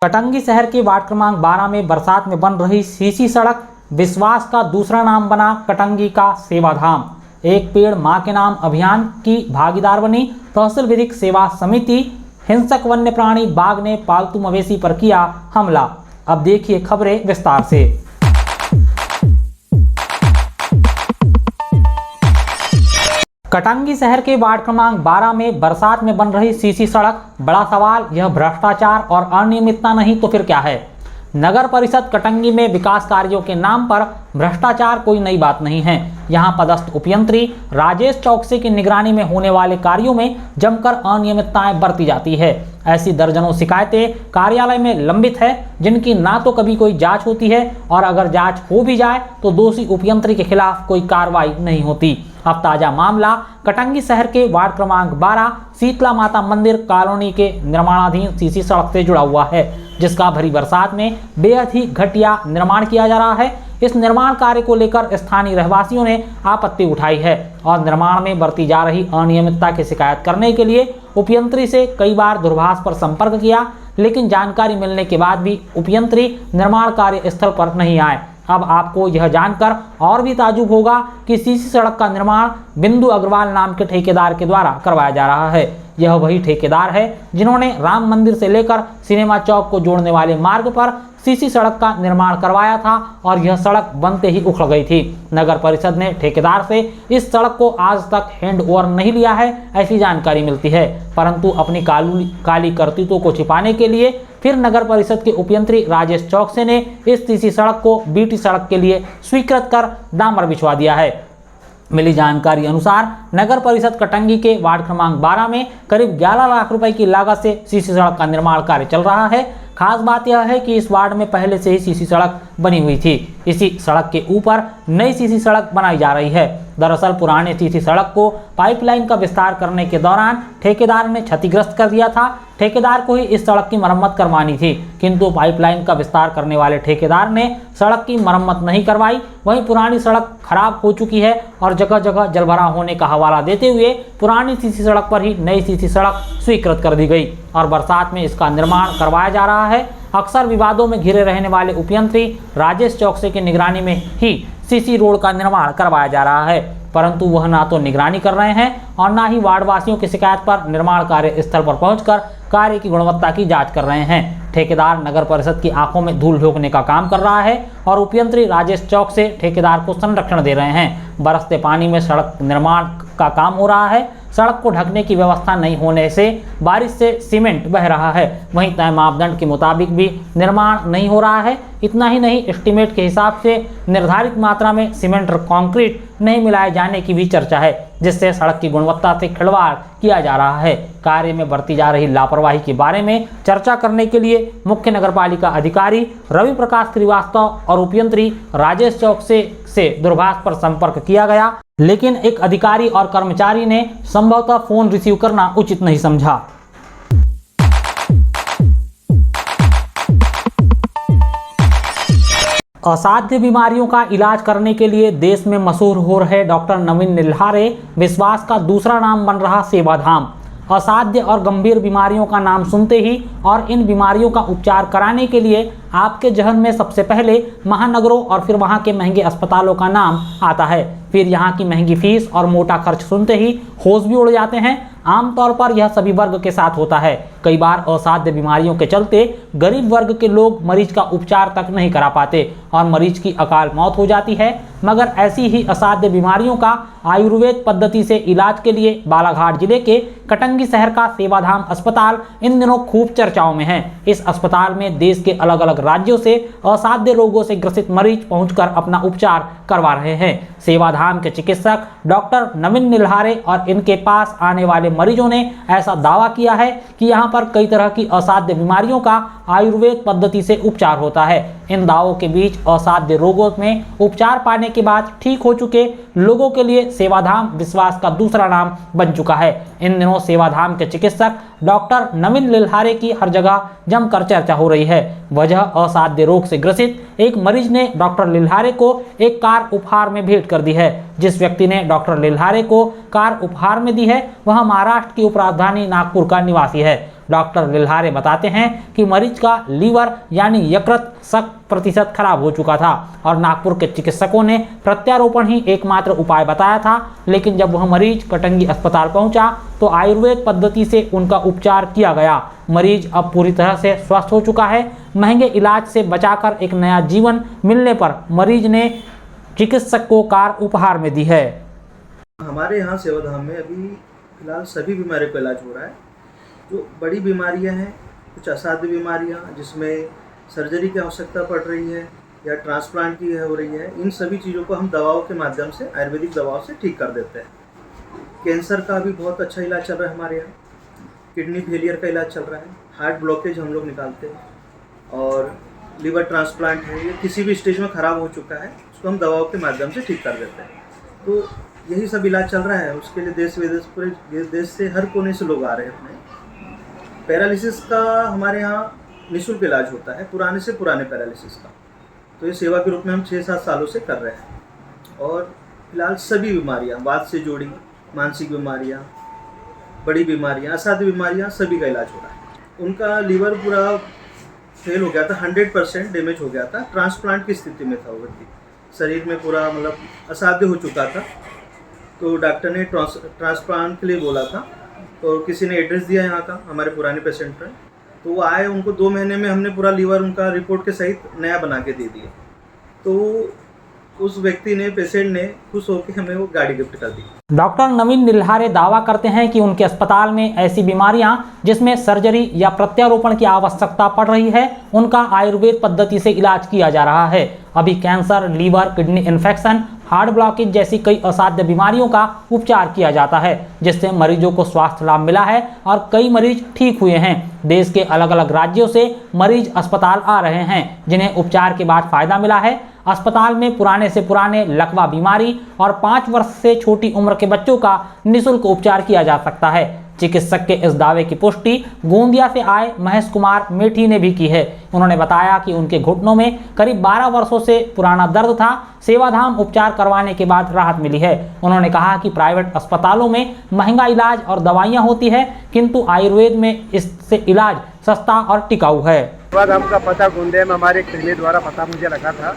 कटंगी शहर के वार्ड क्रमांक 12 में बरसात में बन रही सीसी सड़क विश्वास का दूसरा नाम बना कटंगी का सेवाधाम। एक पेड़ मां के नाम अभियान की भागीदार बनी तहसील विधिक सेवा समिति। हिंसक वन्य प्राणी बाघ ने पालतू मवेशी पर किया हमला। अब देखिए खबरें विस्तार से। कटंगी शहर के वार्ड क्रमांक 12 में बरसात में बन रही सीसी सड़क। बड़ा सवाल, यह भ्रष्टाचार और अनियमितता नहीं तो फिर क्या है। नगर परिषद कटंगी में विकास कार्यों के नाम पर भ्रष्टाचार कोई नई बात नहीं है। यहां पदस्थ उपयंत्री राजेश चौकसी की निगरानी में होने वाले कार्यों में जमकर अनियमितताएं बरती जाती है। ऐसी दर्जनों शिकायतें कार्यालय में लंबित है, जिनकी ना तो कभी कोई जांच होती है और अगर जांच हो भी जाए तो दोषी उपयंत्री के खिलाफ कोई कार्रवाई नहीं होती। अब ताजा मामला कटंगी शहर के वार्ड क्रमांक 12 शीतला माता मंदिर कॉलोनी के निर्माणाधीन सीसी सड़क से जुड़ा हुआ है, जिसका भरी बरसात में बेहद ही घटिया निर्माण किया जा रहा है। इस निर्माण कार्य को लेकर स्थानीय रहवासियों ने आपत्ति उठाई है और निर्माण में बरती जा रही अनियमितता की शिकायत करने के लिए उपयंत्री से कई बार दूरभाष पर संपर्क किया, लेकिन जानकारी मिलने के बाद भी उपयंत्री निर्माण कार्य स्थल पर नहीं आए। अब आपको यह जानकर और भी ताज्जुब होगा कि सीसी सड़क का निर्माण बिंदु अग्रवाल नाम के ठेकेदार के द्वारा करवाया जा रहा है। यह वही ठेकेदार है जिन्होंने राम मंदिर से लेकर सिनेमा चौक को जोड़ने वाले मार्ग पर सीसी सड़क का निर्माण करवाया था और यह सड़क बनते ही उखड़ गई थी। नगर परिषद ने ठेकेदार से इस सड़क को आज तक हैंड ओवर नहीं लिया है, ऐसी जानकारी मिलती है। परंतु अपनी काली करतूतों को छिपाने के लिए फिर नगर परिषद के उपयंत्री राजेश चौकसी ने इस सीसी सड़क को बीटी सड़क के लिए स्वीकृत कर दामर बिछवा दिया है। मिली जानकारी अनुसार नगर परिषद कटंगी के वार्ड क्रमांक 12 में करीब 11 लाख रुपए की लागत से सीसी सड़क का निर्माण कार्य चल रहा है। खास बात यह है कि इस वार्ड में पहले से ही सीसी सड़क बनी हुई थी। इसी सड़क के ऊपर नई सीसी सड़क बनाई जा रही है। दरअसल पुराने सीसी सड़क को पाइपलाइन का विस्तार करने के दौरान ठेकेदार ने क्षतिग्रस्त कर दिया था। ठेकेदार को ही इस सड़क की मरम्मत करवानी थी, किंतु पाइपलाइन का विस्तार करने वाले ठेकेदार ने सड़क की मरम्मत नहीं करवाई। वहीं पुरानी सड़क खराब हो चुकी है और जगह जगह जलभराव होने का हवाला देते हुए पुरानी सीसी सड़क पर ही नई सीसी सड़क स्वीकृत कर दी गई और बरसात में इसका निर्माण करवाया जा रहा है। अक्सर विवादों में घिरे रहने वाले उपयंत्री राजेश चौकसी की निगरानी में ही सीसी रोड का निर्माण करवाया जा रहा है, परंतु वह ना तो निगरानी कर रहे हैं और ना ही वार्डवासियों की शिकायत पर निर्माण कार्य स्थल पर पहुंचकर कार्य की गुणवत्ता की जांच कर रहे हैं। ठेकेदार नगर परिषद की आंखों में धूल झोंकने का काम कर रहा है और उपयंत्री राजेश चौक से ठेकेदार को संरक्षण दे रहे हैं। बरसते पानी में सड़क निर्माण का काम हो रहा है। सड़क को ढकने की व्यवस्था नहीं होने से बारिश से सीमेंट बह रहा है। वहीं तय मापदंड के मुताबिक भी निर्माण नहीं हो रहा है। इतना ही नहीं, एस्टीमेट के हिसाब से निर्धारित मात्रा में सीमेंट और कंक्रीट नहीं मिलाए जाने की भी चर्चा है, जिससे सड़क की गुणवत्ता से खिलवाड़ किया जा रहा है। कार्य में बरती जा रही लापरवाही के बारे में चर्चा करने के लिए मुख्य नगरपालिका अधिकारी रवि प्रकाश श्रीवास्तव और उपयंत्री राजेश चौकसी से दूरभाष पर संपर्क किया गया, लेकिन एक अधिकारी और कर्मचारी ने संभवतः फोन रिसीव करना उचित नहीं समझा। असाध्य बीमारियों का इलाज करने के लिए देश में मशहूर हो रहे डॉक्टर नवीन निल्हारे विश्वास का दूसरा नाम बन रहा सेवाधाम। असाध्य और गंभीर बीमारियों का नाम सुनते ही और इन बीमारियों का उपचार कराने के लिए आपके जहन में सबसे पहले महानगरों और फिर वहां के महंगे अस्पतालों का नाम आता है। फिर यहाँ की महंगी फीस और मोटा खर्च सुनते ही होश भी उड़ जाते हैं। आमतौर पर यह सभी वर्ग के साथ होता है। कई बार असाध्य बीमारियों के चलते गरीब वर्ग के लोग मरीज का उपचार तक नहीं करा पाते और मरीज की अकाल मौत हो जाती है। मगर ऐसी ही असाध्य बीमारियों का आयुर्वेद पद्धति से इलाज के लिए बालाघाट जिले के कटंगी शहर का सेवाधाम अस्पताल इन दिनों खूब चर्चाओं में है। इस अस्पताल में देश के अलग अलग राज्यों से असाध्य रोगों से ग्रसित मरीज पहुंचकर अपना उपचार करवा रहे हैं। सेवाधाम के चिकित्सक डॉक्टर नवीन निल्हारे और इनके पास आने वाले मरीजों ने ऐसा दावा किया है कि यहाँ पर कई तरह की असाध्य बीमारियों का आयुर्वेद पद्धति से उपचार होता है। इन दावों के बीच असाध्य रोगों में उपचार पाने के बाद ठीक हो चुके लोगों के लिए सेवाधाम विश्वास का दूसरा नाम बन चुका है। इन दिनों सेवाधाम के चिकित्सक डॉक्टर नवीन निल्हारे की हर जगह जमकर चर्चा हो रही है। वजह असाध्य रोग से ग्रसित एक मरीज ने डॉक्टर निल्हारे को एक कार उपहार में भेंट कर दी है। जिस व्यक्ति ने डॉक्टर निल्हारे को कार उपहार में दी है वह महाराष्ट्र की उपराजधानी नागपुर का निवासी है। डॉक्टर लिल्हारे बताते हैं कि मरीज का लीवर यानी यकृत 100% खराब हो चुका था और नागपुर के चिकित्सकों ने प्रत्यारोपण ही एकमात्र उपाय बताया था। लेकिन जब वह मरीज कटंगी अस्पताल पहुंचा तो आयुर्वेद पद्धति से उनका उपचार किया गया। मरीज अब पूरी तरह से स्वस्थ हो चुका है। महंगे इलाज से बचाकर एक नया जीवन मिलने पर मरीज ने चिकित्सक को कार उपहार में दी है। हमारे यहाँ सेवाधाम में अभी फिलहाल सभी बीमारियों का इलाज हो रहा है। जो बड़ी बीमारियाँ हैं, कुछ असाध्य बीमारियाँ जिसमें सर्जरी की आवश्यकता पड़ रही है या ट्रांसप्लांट की हो रही है, इन सभी चीज़ों को हम दवाओं के माध्यम से, आयुर्वेदिक दवाओं से ठीक कर देते हैं। कैंसर का भी बहुत अच्छा इलाज चल रहा है हमारे यहाँ, किडनी फेलियर का इलाज चल रहा है, हार्ट ब्लॉकेज हम लोग निकालते हैं और लीवर ट्रांसप्लांट है, ये किसी भी स्टेज में ख़राब हो चुका है उसको हम दवाओं के माध्यम से ठीक कर देते हैं। तो यही सब इलाज चल रहा है। उसके लिए देश विदेश, पूरे देश से, हर कोने से लोग आ रहे हैं अपने। पैरालिसिस का हमारे यहाँ निःशुल्क इलाज होता है, पुराने से पुराने पैरालिसिस का। तो ये सेवा के रूप में हम 6-7 सालों से कर रहे हैं। और फिलहाल सभी बीमारियाँ, वात से जुड़ी मानसिक बीमारियाँ, बड़ी बीमारियाँ, असाध्य बीमारियाँ, सभी का इलाज हो रहा है। उनका लीवर पूरा फेल हो गया था, 100% डैमेज हो गया था, ट्रांसप्लांट की स्थिति में था वो व्यक्ति, शरीर में पूरा मतलब असाध्य हो चुका था। तो डॉक्टर ने ट्रांसप्लांट के लिए बोला था, तो किसी ने एड्रेस दिया यहाँ का, हमारे पुराने पेशेंट पर, तो वो आए, उनको 2 महीने में हमने पूरा लीवर उनका रिपोर्ट के सहित नया बना के दे दिया। तो उस व्यक्ति ने, पेशेंट ने खुश होकर हमें वो गाड़ी गिफ्ट कर दी। डॉक्टर नवीन लिल्हारे दावा करते हैं कि उनके अस्पताल में ऐसी बीमारियां जिसमें सर्जरी या प्रत्यारोपण की आवश्यकता पड़ रही है, उनका आयुर्वेद पद्धति से इलाज किया जा रहा है। अभी cancer, liver, kidney infection, heart blockage जैसी कई असाध्य बीमारियों का उपचार किया जाता है, जिससे मरीजों को स्वास्थ्य लाभ मिला है और कई मरीज ठीक हुए हैं। देश के अलग अलग राज्यों से मरीज अस्पताल आ रहे हैं जिन्हें उपचार के बाद फायदा मिला है। अस्पताल में पुराने से पुराने लकवा बीमारी और 5 वर्ष से छोटी उम्र के बच्चों का निःशुल्क उपचार किया जा सकता है। चिकित्सक के इस दावे की पुष्टि गोंदिया से आए महेश कुमार मेठी ने भी की है। उन्होंने बताया कि उनके घुटनों में करीब 12 वर्षों से पुराना दर्द था। सेवाधाम उपचार करवाने के बाद राहत मिली है। उन्होंने कहा कि प्राइवेट अस्पतालों में महंगा इलाज और दवाइयां होती है, किंतु आयुर्वेद में इससे इलाज सस्ता और टिकाऊ है। सेवाधाम का पता गोंदिया में हमारे क्लिनिक द्वारा पता मुझे लगा था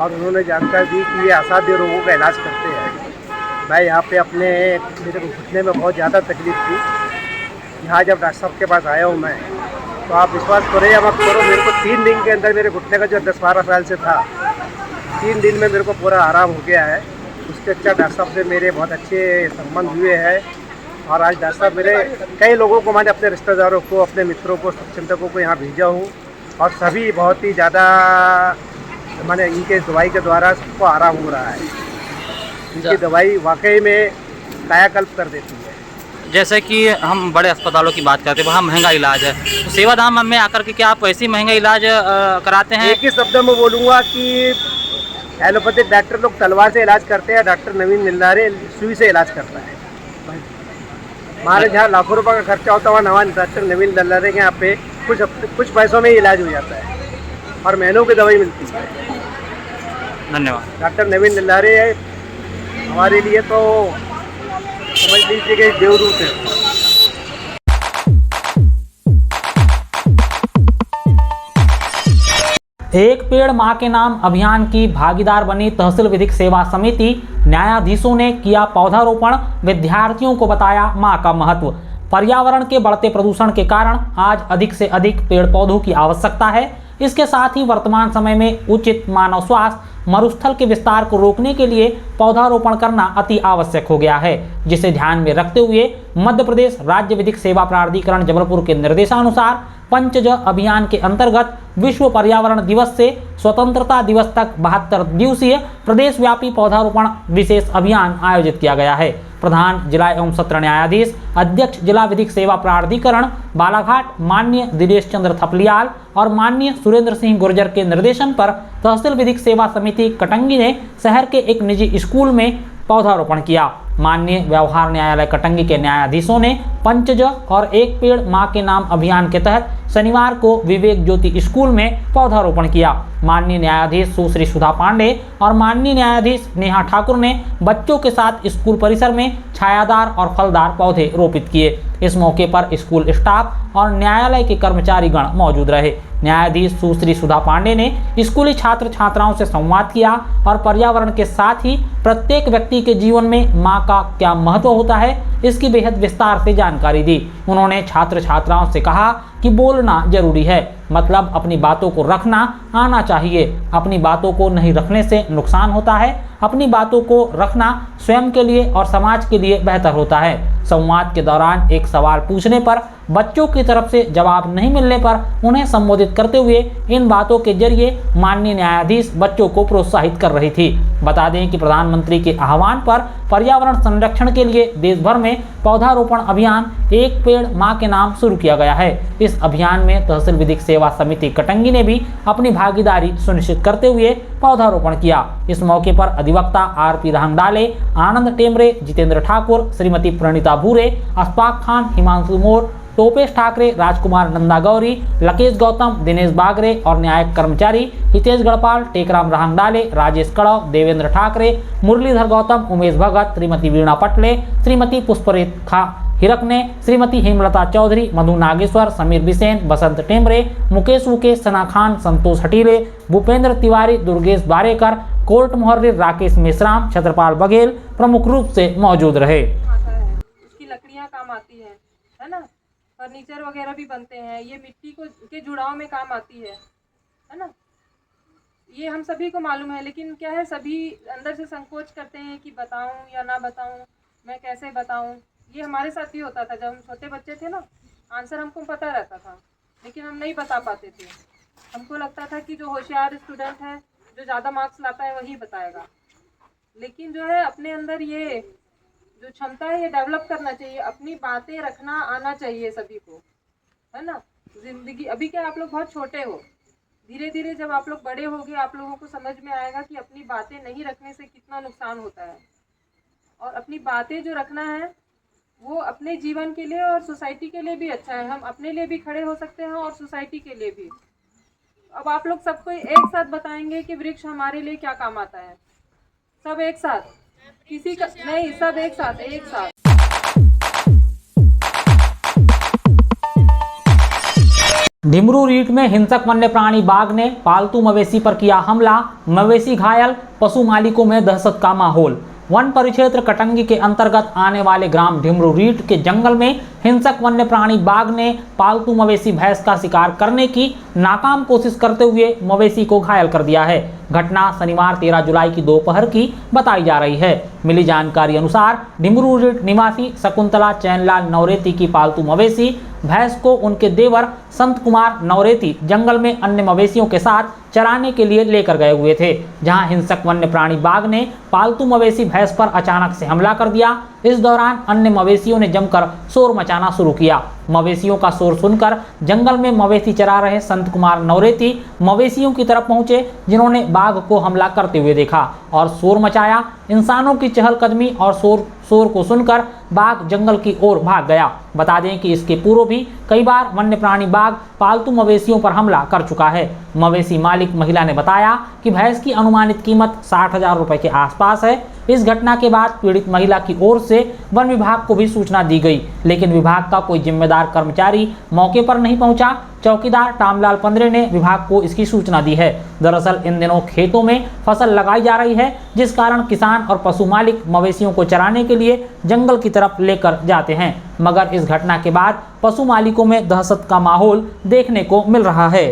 और उन्होंने जानकारी दी कि ये असाध्य रोगों का इलाज करते हैं। मैं यहाँ पे मेरे घुटने में बहुत ज़्यादा तकलीफ थी। यहाँ जब डॉक्टर साहब के पास आया हूँ मैं, तो आप विश्वास करो या मत करो, मेरे को 3 दिन के अंदर मेरे घुटने का जो 10-12 साल से था, 3 दिन में मेरे को पूरा आराम हो गया है। उसके अच्छा डॉक्टर साहब से मेरे बहुत अच्छे संबंध हुए हैं और आज डॉक्टर साहब मेरे कई लोगों को, मैंने अपने रिश्तेदारों को, अपने मित्रों को, चिंतकों को यहाँ भेजा हूँ और सभी बहुत ही ज़्यादा मैंने इनके दवाई के द्वारा सबको आराम हो रहा है। इनकी दवाई वाकई में कायाकल्प कर देती है। जैसे कि हम बड़े अस्पतालों की बात करते हैं, वहाँ महंगा इलाज है, तो सेवाधाम में आकर के क्या आप ऐसी महंगा इलाज कराते हैं? एक ही शब्द में बोलूँगा कि एलोपैथिक डॉक्टर लोग तलवार से इलाज करते हैं, डॉक्टर नवीन लिल्हारे सुई से इलाज करता है। हमारे जहाँ लाखों रुपये का खर्चा होता है, वहाँ डॉक्टर नवीन लिल्हारे के यहाँ पे कुछ पैसों में ही इलाज हो जाता है और महीनों की दवाई मिलती है। धन्यवाद। डॉक्टर नवीन लिल्हारे हमारे लिए तो समझ लीजिए कि देवदूत है। एक पेड़ मां के नाम अभियान की भागीदार बनी तहसील विधिक सेवा समिति। न्यायाधीशों ने किया पौधारोपण, विद्यार्थियों को बताया मां का महत्व। पर्यावरण के बढ़ते प्रदूषण के कारण आज अधिक से अधिक पेड़ पौधों की आवश्यकता है। इसके साथ ही वर्तमान समय में उचित मानव स्वास्थ्य, मरुस्थल के विस्तार को रोकने के लिए पौधारोपण करना अति आवश्यक हो गया है, जिसे ध्यान में रखते हुए मध्य प्रदेश राज्य विधिक सेवा प्राधिकरण जबलपुर के निर्देशानुसार पंचज अभियान के अंतर्गत विश्व पर्यावरण दिवस से स्वतंत्रता दिवस तक 72 दिवसीय प्रदेश व्यापी पौधारोपण विशेष अभियान आयोजित किया गया है। प्रधान जिला एवं सत्र न्यायाधीश, अध्यक्ष जिला विधिक सेवा प्राधिकरण बालाघाट माननीय दिनेश चंद्र थपलियाल और माननीय सुरेंद्र सिंह गुर्जर के निर्देशन पर तहसील विधिक सेवा समिति कटंगी ने शहर के एक निजी स्कूल में पौधारोपण किया। माननीय व्यवहार न्यायालय कटंगी के न्यायाधीशों ने पंचज और एक पेड़ मां के नाम अभियान के तहत शनिवार को विवेक ज्योति स्कूल में पौधारोपण किया। माननीय न्यायाधीश सुश्री सुधा पांडे और माननीय न्यायाधीश नेहा ठाकुर ने बच्चों के साथ स्कूल परिसर में छायादार और फलदार पौधे रोपित किए। इस मौके पर स्कूल स्टाफ और न्यायालय के कर्मचारीगण मौजूद रहे। न्यायाधीश सुश्री सुधा पांडे ने स्कूली छात्र छात्राओं से संवाद किया और पर्यावरण के साथ ही प्रत्येक व्यक्ति के जीवन में माँ का क्या महत्व होता है इसकी बेहद विस्तार से जानकारी दी। उन्होंने छात्र छात्राओं से कहा कि बोलना जरूरी है, मतलब अपनी बातों को रखना आना चाहिए। अपनी बातों को नहीं रखने से नुकसान होता है। अपनी बातों को रखना स्वयं के लिए और समाज के लिए बेहतर होता है। संवाद के दौरान एक सवाल पूछने पर बच्चों की तरफ से जवाब नहीं मिलने पर उन्हें संबोधित करते हुए इन बातों के जरिए माननीय न्यायाधीश बच्चों को प्रोत्साहित कर रही थी। बता दें कि प्रधानमंत्री के आह्वान पर पर्यावरण संरक्षण के लिए देश भर में पौधारोपण अभियान एक पेड़ मां के नाम शुरू किया गया है। इस अभियान में तहसील विधिक सेवा समिति कटंगी ने भी अपनी भागीदारी सुनिश्चित करते हुए पौधारोपण किया। इस मौके पर अधिवक्ता आरपी रहंगडाले, आनंद टेमरे, जितेंद्र ठाकुर, श्रीमती प्रणीता भूरे, अशफाक खान, हिमांशु मोर, टोपेश ठाकरे, राजकुमार नंदा गौरी, लकेश गौतम, दिनेश बागरे और न्यायिक कर्मचारी हितेश गढ़पाल, टेकराम रहंगडाले, राजेश कड़व, देवेंद्र ठाकरे, मुरलीधर गौतम, उमेश भगत, श्रीमती वीणा पटले, श्रीमती पुष्परेखा हिरकने, श्रीमती हेमलता चौधरी, मधु नागेश्वर, समीर बिसेन, बसंत टेमरे, मुकेश उके, सना खान, संतोष हटीले, भूपेंद्र तिवारी, दुर्गेश बारेकर, कोर्ट मुहर्रिर राकेश मेश्राम, छत्रपाल बघेल प्रमुख रूप से मौजूद रहे। उसकी लकड़ियाँ काम आती है ना, फर्नीचर वगैरह भी बनते हैं। ये मिट्टी को के जुड़ाव में काम आती है ना। ये हम सभी को मालूम है, लेकिन क्या है सभी अंदर से संकोच करते हैं कि बताऊं या ना बताऊं, मैं कैसे बताऊं। ये हमारे साथ ही होता था जब हम छोटे बच्चे थे ना। आंसर हमको पता रहता था लेकिन हम नहीं बता पाते थे। हमको लगता था कि जो होशियार स्टूडेंट है, जो ज़्यादा मार्क्स लाता है वही बताएगा। लेकिन जो है अपने अंदर ये जो क्षमता है ये डेवलप करना चाहिए। अपनी बातें रखना आना चाहिए सभी को, है ना। जिंदगी अभी क्या आप लोग बहुत छोटे हो, धीरे धीरे जब आप लोग बड़े होगे आप लोगों को समझ में आएगा कि अपनी बातें नहीं रखने से कितना नुकसान होता है। और अपनी बातें जो रखना है वो अपने जीवन के लिए और सोसाइटी के लिए भी अच्छा है। हम अपने लिए भी खड़े हो सकते हैं और सोसाइटी के लिए भी। अब आप लोग सबको एक साथ बताएंगे कि वृक्ष हमारे लिए क्या काम आता है। सब एक साथ, किसी का नहीं, सब एक साथ एक साथ। ढिमरू रीट में हिंसक वन्य प्राणी बाघ ने पालतू मवेशी पर किया हमला, मवेशी घायल, पशु मालिकों में दहशत का माहौल। वन परिक्षेत्र कटंगी के अंतर्गत आने वाले ग्राम ढिमरू रीट के जंगल में हिंसक वन्य प्राणी बाघ ने पालतू मवेशी भैंस का शिकार करने की नाकाम कोशिश करते हुए मवेशी को घायल कर दिया है। घटना शनिवार 13 जुलाई की दोपहर की बताई जा रही है। मिली जानकारी अनुसार ढिमरू रीट निवासी शकुंतला चैनलाल नवरेती की पालतू मवेशी भैंस को उनके देवर संत कुमार नवरेती जंगल में अन्य मवेशियों के साथ चराने के लिए लेकर गए हुए थे, जहां हिंसक वन्य प्राणी बाघ ने पालतू मवेशी भैंस पर अचानक से हमला कर दिया। इस दौरान अन्य मवेशियों ने जमकर शोर मचाना शुरू किया। मवेशियों का शोर सुनकर जंगल में मवेशी चरा रहे संत कुमार नवरेती मवेशियों की तरफ पहुंचे, जिन्होंने बाघ को हमला करते हुए देखा और शोर मचाया। इंसानों की चहलकदमी और शोर को सुनकर बाघ जंगल की ओर भाग गया। बता दें कि इसके पूर्व भी कई बार वन्य प्राणी बाघ पालतू मवेशियों पर हमला कर चुका है। मवेशी मालिक महिला ने बताया कि भैंस की अनुमानित कीमत 60,000 रुपए के आसपास है। इस घटना के बाद पीड़ित महिला की ओर से वन विभाग को भी सूचना दी गई, लेकिन विभाग का कोई जिम्मेदार कर्मचारी मौके पर नहीं पहुंचा। चौकीदार टामलाल पंद्रे ने विभाग को इसकी सूचना दी है। दरअसल इन दिनों खेतों में फसल लगाई जा रही है, जिस कारण किसान और पशु मालिक मवेशियों को चराने के लिए जंगल की तरफ लेकर जाते हैं, मगर इस घटना के बाद पशु मालिकों में दहशत का माहौल देखने को मिल रहा है।